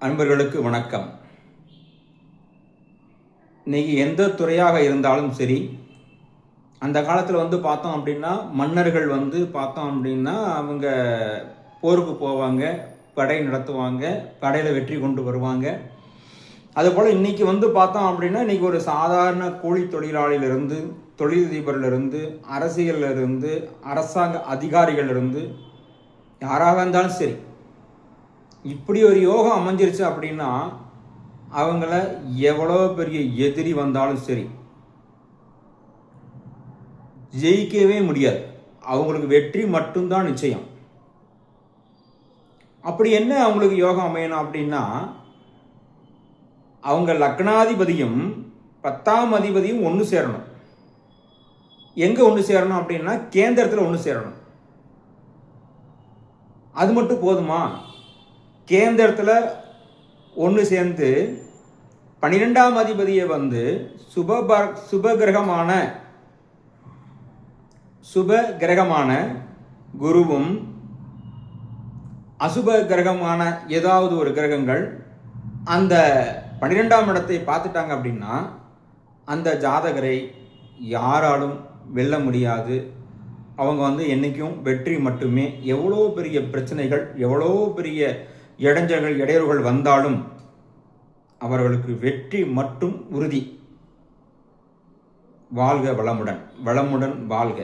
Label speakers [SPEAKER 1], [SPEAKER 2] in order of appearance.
[SPEAKER 1] அன்பர்களுக்கு வணக்கம். இன்னைக்கு எந்த துறையாக இருந்தாலும் சரி, அந்த காலத்தில் பார்த்தோம் அப்படின்னா மன்னர்கள் பார்த்தோம் அப்படின்னா அவங்க போருக்கு போவாங்க, படை நடத்துவாங்க, படையில் வெற்றி கொண்டு வருவாங்க. அதுபோல் இன்றைக்கி பார்த்தோம் அப்படின்னா இன்றைக்கி ஒரு சாதாரண கூலி தொழிலாளியிலிருந்து, தொழிலதிபரிலிருந்து, அரசியலிருந்து, அரசாங்க அதிகாரிகளிலிருந்து யாராக இருந்தாலும் சரி, இப்படி ஒரு யோகம் அமைஞ்சிருச்சு அப்படின்னா அவங்கள எவ்வளோ பெரிய எதிரி வந்தாலும் சரி ஜெயிக்கவே முடியாது. அவங்களுக்கு வெற்றி மட்டும்தான் நிச்சயம். அப்படி என்ன அவங்களுக்கு யோகம் அமையணும் அப்படின்னா, அவங்க லக்னாதிபதியும் 10ஆம் அதிபதியும் ஒன்று சேரணும். எங்கே ஒன்று சேரணும் அப்படின்னா கேந்திரத்தில் ஒன்று சேரணும். அது மட்டும் போதுமா? கேந்திரத்தில் ஒன்று சேர்ந்து 12ஆம் அதிபதியை சுப கிரகமான குருவும் அசுப கிரகமான ஏதாவது ஒரு கிரகங்கள் அந்த 12ஆம் இடத்தை பார்த்துட்டாங்க அப்படின்னா அந்த ஜாதகரை யாராலும் வெல்ல முடியாது. அவங்க என்றைக்கும் வெற்றி மட்டுமே. எவ்வளோ பெரிய பிரச்சனைகள், எவ்வளோ பெரிய இடைஞ்சல்கள், இடையூறுகள் வந்தாலும் அவர்களுக்கு வெற்றி மட்டும் உறுதி. வாழ்க வளமுடன், வளமுடன் வாழ்க.